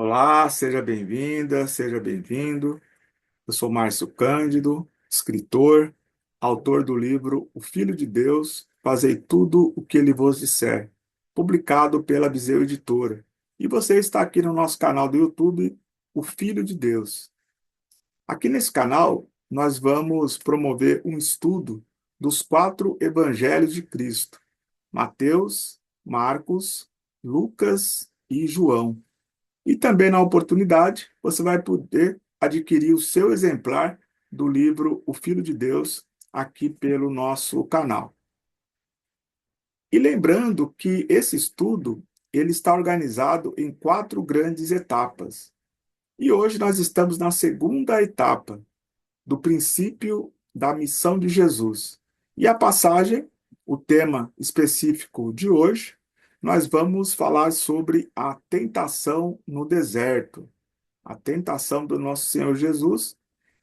Olá, seja bem-vinda, seja bem-vindo. Eu sou Márcio Cândido, escritor, autor do livro O Filho de Deus, Fazei tudo o que ele vos disser, publicado pela Viseu Editora. E você está aqui no nosso canal do YouTube, O Filho de Deus. Aqui nesse canal, nós vamos promover um estudo dos quatro evangelhos de Cristo: Mateus, Marcos, Lucas e João. E também, na oportunidade, você vai poder adquirir o seu exemplar do livro O Filho de Deus aqui pelo nosso canal. E lembrando que esse estudo ele está organizado em quatro grandes etapas. E hoje nós estamos na segunda etapa do princípio da missão de Jesus. E a passagem, o tema específico de hoje, nós vamos falar sobre a tentação no deserto. A tentação do nosso Senhor Jesus,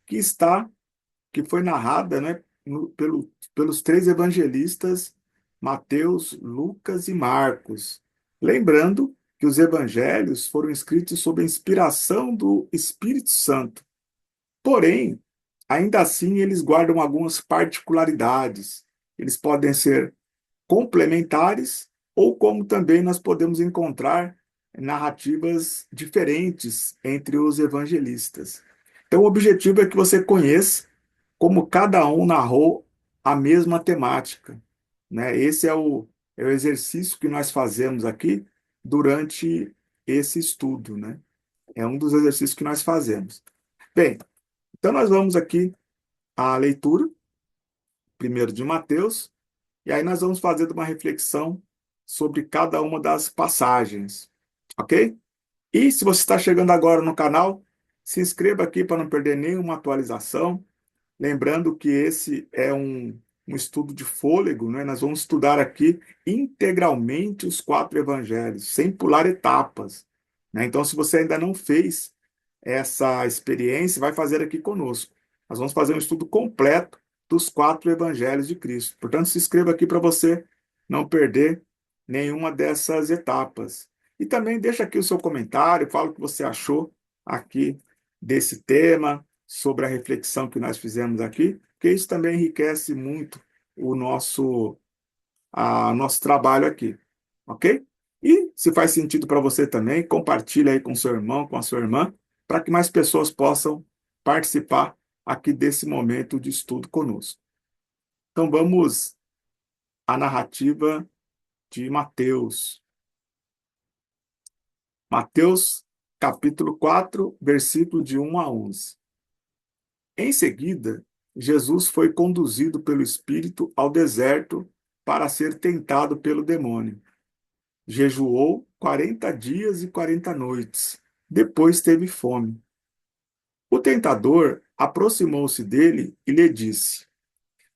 que está, que foi narrada, né, pelos três evangelistas, Mateus, Lucas e Marcos. Lembrando que os evangelhos foram escritos sob a inspiração do Espírito Santo. Porém, ainda assim, eles guardam algumas particularidades. Eles podem ser complementares, ou como também nós podemos encontrar narrativas diferentes entre os evangelistas. Então, o objetivo é que você conheça como cada um narrou a mesma temática, né? Esse é o exercício que nós fazemos aqui durante esse estudo, né? É um dos exercícios que nós fazemos. Bem, então nós vamos aqui à leitura, primeiro de Mateus, e aí nós vamos fazer uma reflexão sobre cada uma das passagens, ok? E se você está chegando agora no canal, se inscreva aqui para não perder nenhuma atualização. Lembrando que esse é um estudo de fôlego, né? Nós vamos estudar aqui integralmente os quatro evangelhos, sem pular etapas, né? Então, se você ainda não fez essa experiência, vai fazer aqui conosco. Nós vamos fazer um estudo completo dos quatro evangelhos de Cristo. Portanto, se inscreva aqui para você não perder nenhuma dessas etapas. E também deixa aqui o seu comentário, fala o que você achou aqui desse tema, sobre a reflexão que nós fizemos aqui, porque isso também enriquece muito o nosso trabalho aqui, ok? E se faz sentido para você também, compartilha aí com seu irmão, com a sua irmã, para que mais pessoas possam participar aqui desse momento de estudo conosco. Então vamos à narrativa de Mateus. Mateus, capítulo 4, versículo de 1 a 11. Em seguida, Jesus foi conduzido pelo Espírito ao deserto para ser tentado pelo demônio. Jejuou 40 dias e 40 noites. Depois teve fome. O tentador aproximou-se dele e lhe disse: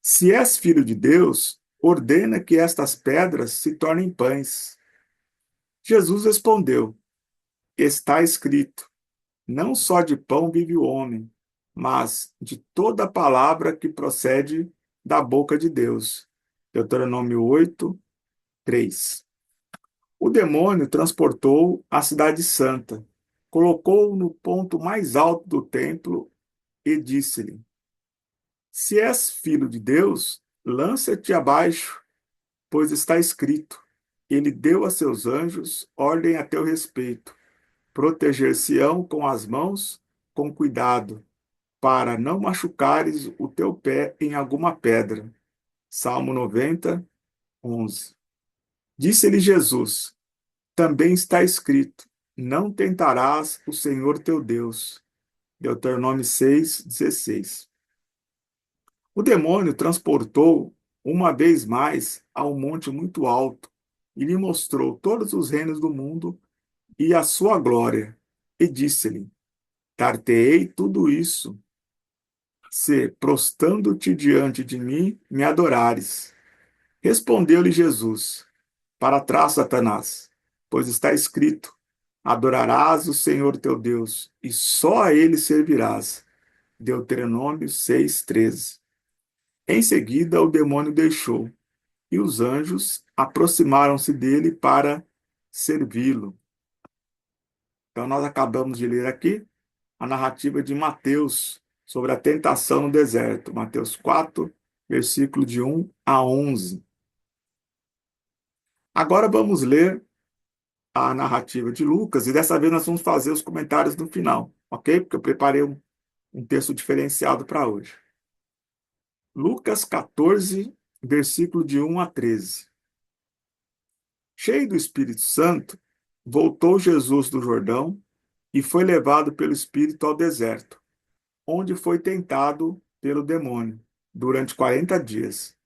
Se és filho de Deus, ordena que estas pedras se tornem pães. Jesus respondeu: Está escrito: Não só de pão vive o homem, mas de toda palavra que procede da boca de Deus. Deuteronômio 8, 3. O demônio transportou a cidade santa, colocou-o no ponto mais alto do templo e disse-lhe: Se és filho de Deus, lança-te abaixo, pois está escrito: Ele deu a seus anjos ordem a teu respeito, proteger-se-ão com as mãos, com cuidado, para não machucares o teu pé em alguma pedra. Salmo 90, 11. Disse-lhe Jesus: Também está escrito: Não tentarás o Senhor teu Deus. Deuteronômio 6, 16. O demônio transportou uma vez mais a um monte muito alto e lhe mostrou todos os reinos do mundo e a sua glória. E disse-lhe: Dar-te-ei tudo isso, se, prostrando-te diante de mim, me adorares. Respondeu-lhe Jesus: Para trás, Satanás, pois está escrito: Adorarás o Senhor teu Deus, e só a ele servirás. Deuteronômio 6:13. Em seguida, o demônio deixou, e os anjos aproximaram-se dele para servi-lo. Então, nós acabamos de ler aqui a narrativa de Mateus sobre a tentação no deserto. Mateus 4, versículo de 1 a 11. Agora vamos ler a narrativa de Lucas e dessa vez nós vamos fazer os comentários no final, ok? Porque eu preparei um texto diferenciado para hoje. Lucas 14, versículo de 1 a 13. Cheio do Espírito Santo, voltou Jesus do Jordão e foi levado pelo Espírito ao deserto, onde foi tentado pelo demônio durante 40 dias.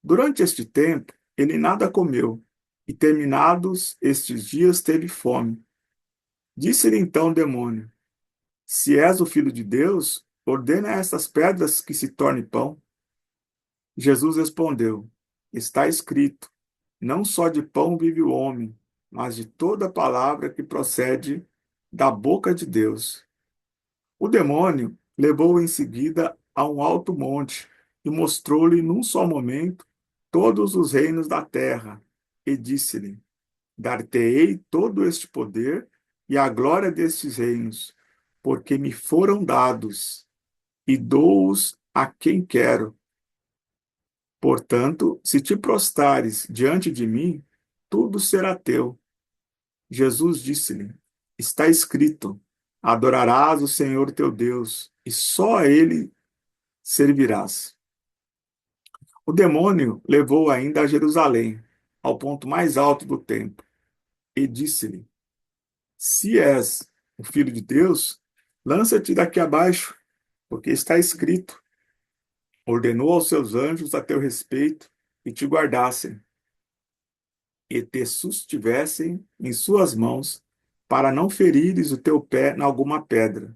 Durante este tempo, ele nada comeu, e terminados estes dias teve fome. Disse-lhe então o demônio: Se és o filho de Deus, ordena a estas pedras que se tornem pão. Jesus respondeu: Está escrito: Não só de pão vive o homem, mas de toda palavra que procede da boca de Deus. O demônio levou-o em seguida a um alto monte e mostrou-lhe num só momento todos os reinos da terra, e disse-lhe: Dar-te-ei todo este poder e a glória destes reinos, porque me foram dados, e dou-os a quem quero. Portanto, se te prostrares diante de mim, tudo será teu. Jesus disse-lhe: Está escrito: Adorarás o Senhor teu Deus, e só a ele servirás. O demônio levou ainda a Jerusalém, ao ponto mais alto do templo, e disse-lhe: Se és o filho de Deus, lança-te daqui abaixo, porque está escrito: Ordenou aos seus anjos a teu respeito e te guardassem, e te sustivessem em suas mãos, para não ferires o teu pé em alguma pedra.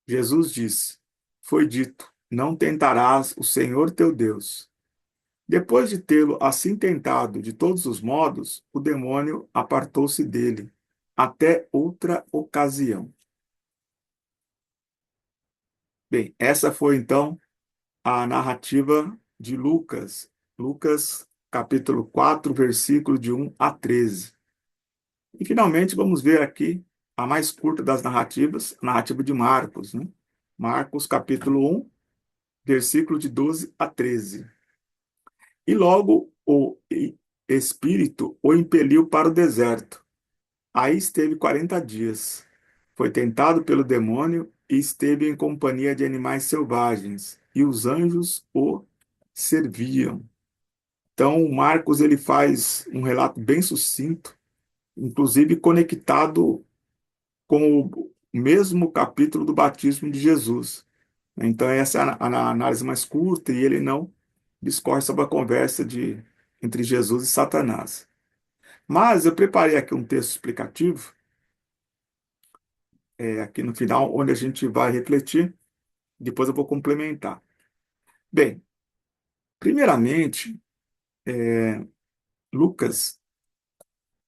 Jesus disse: Foi dito: Não tentarás o Senhor teu Deus. Depois de tê-lo assim tentado de todos os modos, o demônio apartou-se dele, até outra ocasião. Bem, essa foi então a narrativa de Lucas. Lucas, capítulo 4, versículo de 1 a 13. E finalmente vamos ver aqui a mais curta das narrativas, a narrativa de Marcos, né? Marcos, capítulo 1, versículo de 12 a 13. E logo o Espírito o impeliu para o deserto. Aí esteve 40 dias. Foi tentado pelo demônio e esteve em companhia de animais selvagens, e os anjos o serviam. Então, Marcos ele faz um relato bem sucinto, inclusive conectado com o mesmo capítulo do batismo de Jesus. Então, essa é a análise mais curta e ele não discorre sobre a conversa entre Jesus e Satanás. Mas eu preparei aqui um texto explicativo, aqui no final, onde a gente vai refletir, depois eu vou complementar. Bem, primeiramente, Lucas,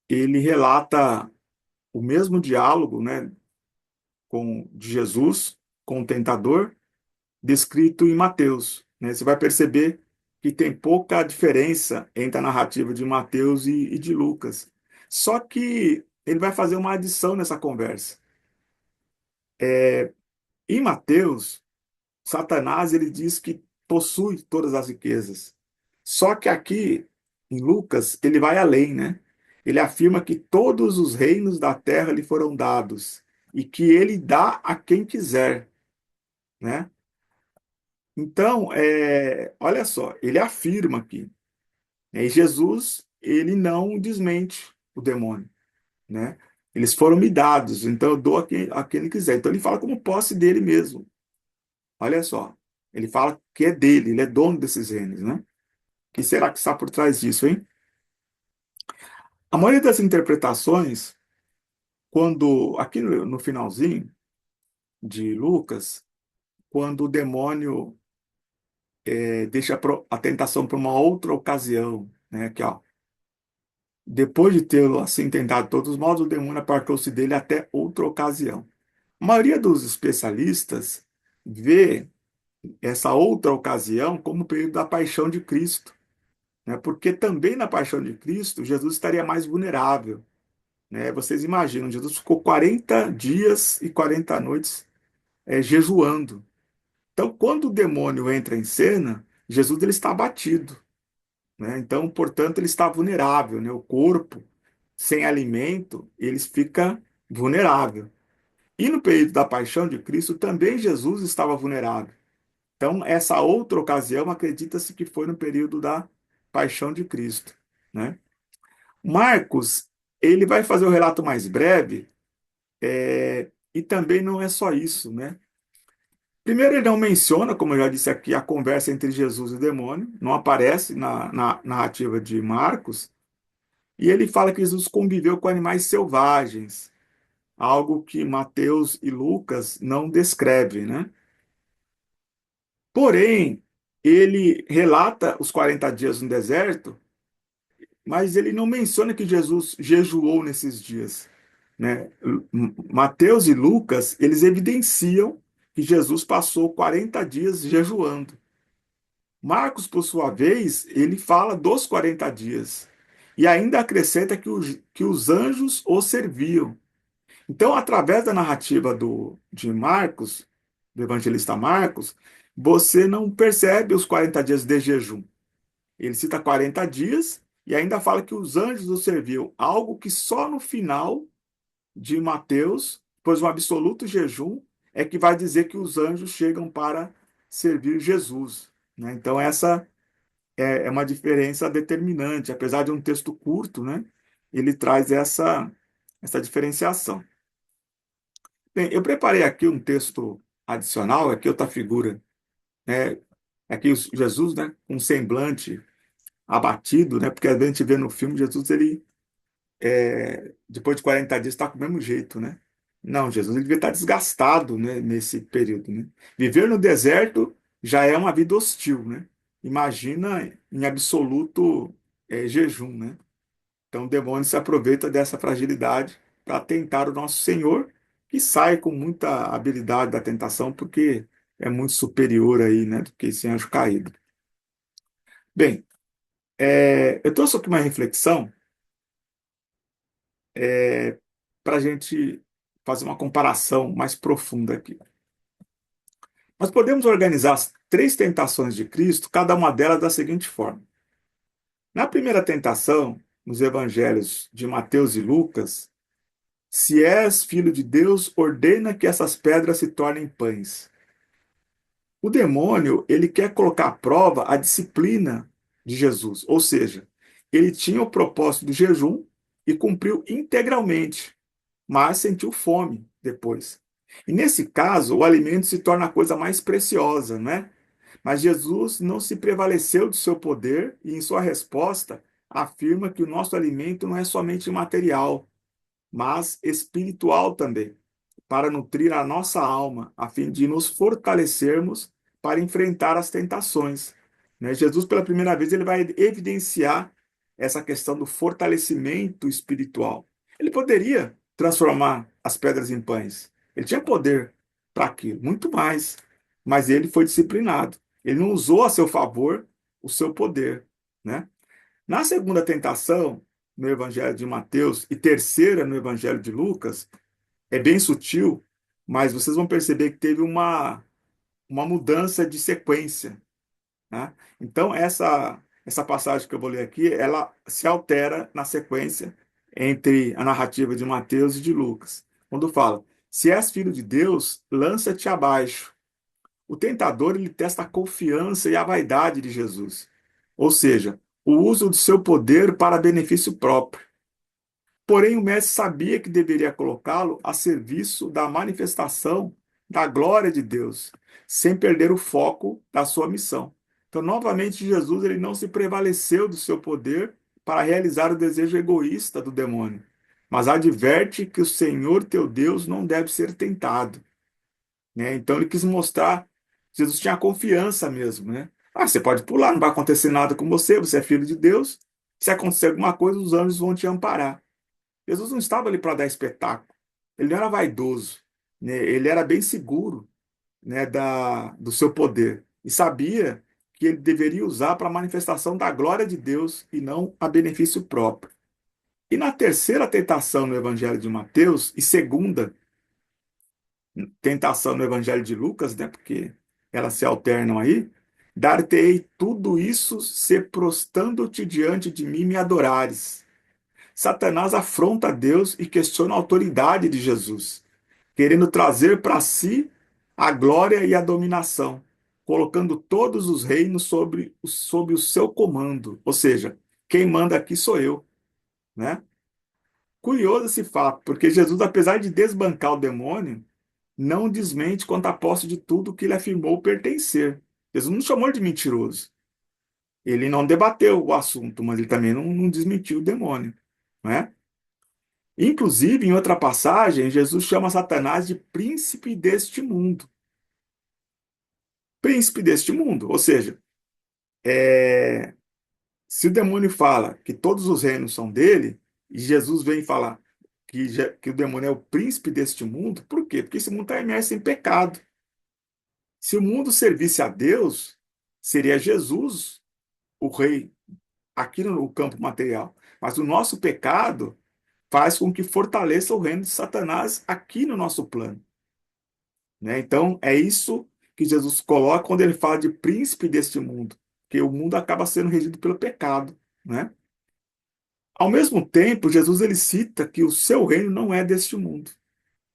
ele relata o mesmo diálogo, né, de Jesus com o tentador, descrito em Mateus, né? Você vai perceber que tem pouca diferença entre a narrativa de Mateus e de Lucas. Só que ele vai fazer uma adição nessa conversa. Em Mateus, Satanás ele diz que possui todas as riquezas. Só que aqui, em Lucas, ele vai além, né? Ele afirma que todos os reinos da terra lhe foram dados e que ele dá a quem quiser, né? Então, olha só, ele afirma aqui, né? E Jesus, ele não desmente o demônio, né? Eles foram me dados, então eu dou a quem ele quiser. Então ele fala como posse dele mesmo. Olha só, ele fala que é dele, ele é dono desses reinos, né? O que será que está por trás disso, hein? A maioria das interpretações, quando aqui no finalzinho de Lucas, quando o demônio deixa a tentação para uma outra ocasião, né? Aqui, ó. Depois de tê-lo assim tentado de todos os modos, o demônio apartou-se dele até outra ocasião. A maioria dos especialistas vê essa outra ocasião como o período da paixão de Cristo, né? Porque também na paixão de Cristo, Jesus estaria mais vulnerável, né? Vocês imaginam, Jesus ficou 40 dias e 40 noites jejuando. Então, quando o demônio entra em cena, Jesus ele está abatido, né? Então, portanto, ele está vulnerável, né? O corpo sem alimento, ele fica vulnerável. E no período da paixão de Cristo, também Jesus estava vulnerável. Então, essa outra ocasião, acredita-se que foi no período da paixão de Cristo, né? Marcos, ele vai fazer o relato mais breve, e também não é só isso, né? Primeiro, ele não menciona, como eu já disse aqui, a conversa entre Jesus e o demônio, não aparece na narrativa de Marcos, e ele fala que Jesus conviveu com animais selvagens, algo que Mateus e Lucas não descrevem, né? Porém, ele relata os 40 dias no deserto, mas ele não menciona que Jesus jejuou nesses dias, né? Mateus e Lucas, eles evidenciam que Jesus passou 40 dias jejuando. Marcos, por sua vez, ele fala dos 40 dias e ainda acrescenta que os anjos o serviam. Então, através da narrativa de Marcos, do evangelista Marcos, você não percebe os 40 dias de jejum. Ele cita 40 dias e ainda fala que os anjos o serviam, algo que só no final de Mateus, pois um absoluto jejum, é que vai dizer que os anjos chegam para servir Jesus, né? Então, essa é uma diferença determinante, apesar de um texto curto, né? Ele traz essa diferenciação. Bem, eu preparei aqui um texto adicional, aqui outra figura, né? Aqui Jesus, né, com um semblante abatido, né? Porque a gente vê no filme Jesus, ele, depois de 40 dias, está com o mesmo jeito, né? Não, Jesus ele devia estar desgastado, né, nesse período, né? Viver no deserto já é uma vida hostil, né? Imagina em absoluto jejum, né? Então o demônio se aproveita dessa fragilidade para tentar o nosso Senhor, que sai com muita habilidade da tentação, porque é muito superior aí, né, do que esse anjo caído. Bem, eu trouxe aqui uma reflexão para a gente fazer uma comparação mais profunda aqui. Nós podemos organizar as três tentações de Cristo, cada uma delas da seguinte forma. Na primeira tentação, nos evangelhos de Mateus e Lucas, se és filho de Deus, ordena que essas pedras se tornem pães. O demônio, ele quer colocar à prova a disciplina de Jesus, ou seja, ele tinha o propósito do jejum e cumpriu integralmente, mas sentiu fome depois. E nesse caso, o alimento se torna a coisa mais preciosa, né? Mas Jesus não se prevaleceu do seu poder e, em sua resposta, afirma que o nosso alimento não é somente material, mas espiritual também, para nutrir a nossa alma, a fim de nos fortalecermos para enfrentar as tentações. Né? Jesus, pela primeira vez, ele vai evidenciar essa questão do fortalecimento espiritual. Ele poderia transformar as pedras em pães. Ele tinha poder para aquilo, muito mais. Mas ele foi disciplinado. Ele não usou a seu favor o seu poder, né? Na segunda tentação, no Evangelho de Mateus, e terceira no Evangelho de Lucas, é bem sutil, mas vocês vão perceber que teve uma mudança de sequência, né? Então, essa passagem que eu vou ler aqui, ela se altera na sequência entre a narrativa de Mateus e de Lucas. Quando fala, se és filho de Deus, lança-te abaixo. O tentador, ele testa a confiança e a vaidade de Jesus. Ou seja, o uso do seu poder para benefício próprio. Porém, o mestre sabia que deveria colocá-lo a serviço da manifestação da glória de Deus, sem perder o foco da sua missão. Então, novamente, Jesus ele não se prevaleceu do seu poder para realizar o desejo egoísta do demônio, mas adverte que o Senhor teu Deus não deve ser tentado, né? Então, ele quis mostrar, Jesus tinha confiança mesmo, né? Ah, você pode pular, não vai acontecer nada com você, você é filho de Deus. Se acontecer alguma coisa, os anjos vão te amparar. Jesus não estava ali para dar espetáculo. Ele não era vaidoso, né? Ele era bem seguro, né, do seu poder e sabia que ele deveria usar para a manifestação da glória de Deus e não a benefício próprio. E na terceira tentação no Evangelho de Mateus, e segunda tentação no Evangelho de Lucas, né, porque elas se alternam aí, dar-te-ei tudo isso se prostrando-te diante de mim me adorares. Satanás afronta a Deus e questiona a autoridade de Jesus, querendo trazer para si a glória e a dominação, colocando todos os reinos sob o seu comando. Ou seja, quem manda aqui sou eu, né? Curioso esse fato, porque Jesus, apesar de desbancar o demônio, não desmente quanto à posse de tudo que ele afirmou pertencer. Jesus não chamou ele de mentiroso. Ele não debateu o assunto, mas ele também não desmentiu o demônio, né? Inclusive, em outra passagem, Jesus chama Satanás de príncipe deste mundo. Príncipe deste mundo. Ou seja, se o demônio fala que todos os reinos são dele, e Jesus vem falar que o demônio é o príncipe deste mundo, por quê? Porque esse mundo está imerso em pecado. Se o mundo servisse a Deus, seria Jesus o rei aqui no campo material. Mas o nosso pecado faz com que fortaleça o reino de Satanás aqui no nosso plano, né? Então, é isso que Jesus coloca quando ele fala de príncipe deste mundo, que o mundo acaba sendo regido pelo pecado, né? Ao mesmo tempo, Jesus ele cita que o seu reino não é deste mundo.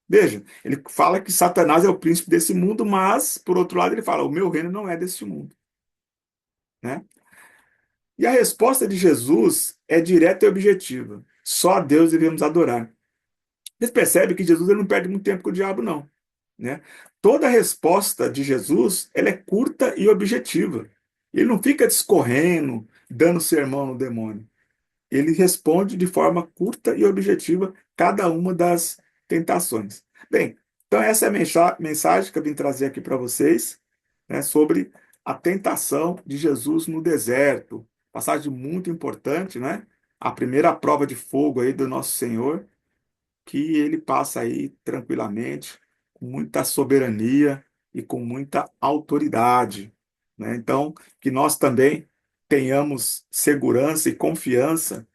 Veja, ele fala que Satanás é o príncipe desse mundo, mas, por outro lado, ele fala: o meu reino não é deste mundo, né? E a resposta de Jesus é direta e objetiva. Só a Deus devemos adorar. Vocês percebem que Jesus ele não perde muito tempo com o diabo, não, né? Toda a resposta de Jesus ela é curta e objetiva. Ele não fica discorrendo, dando sermão no demônio. Ele responde de forma curta e objetiva cada uma das tentações. Bem, então essa é a mensagem que eu vim trazer aqui para vocês, né, sobre a tentação de Jesus no deserto. Passagem muito importante, né? A primeira prova de fogo aí do nosso Senhor, que ele passa aí tranquilamente, com muita soberania e com muita autoridade, né? Então, que nós também tenhamos segurança e confiança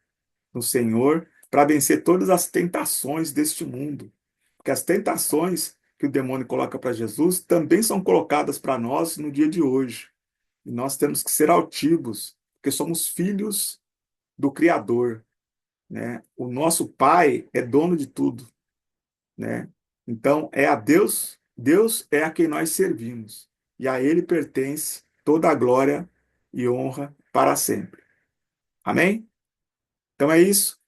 no Senhor para vencer todas as tentações deste mundo. Porque as tentações que o demônio coloca para Jesus também são colocadas para nós no dia de hoje. E nós temos que ser altivos, porque somos filhos do Criador, né? O nosso Pai é dono de tudo, né? Então é a Deus, Deus é a quem nós servimos. E a ele pertence toda a glória e honra para sempre. Amém? Então é isso.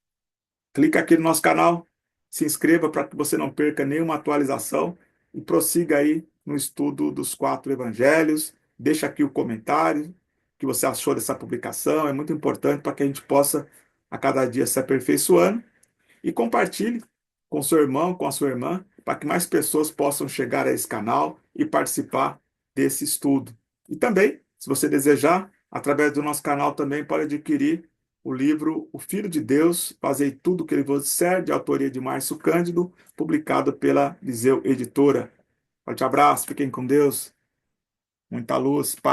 Clica aqui no nosso canal, se inscreva para que você não perca nenhuma atualização e prossiga aí no estudo dos quatro evangelhos. Deixa aqui o comentário que você achou dessa publicação, é muito importante para que a gente possa a cada dia se aperfeiçoando e compartilhe com seu irmão, com a sua irmã, para que mais pessoas possam chegar a esse canal e participar desse estudo. E também, se você desejar, através do nosso canal também pode adquirir o livro O Filho de Deus, Fazei Tudo o que Ele vos disser, de autoria de Márcio Cândido, publicado pela Viseu Editora. Forte abraço, fiquem com Deus, muita luz, paz.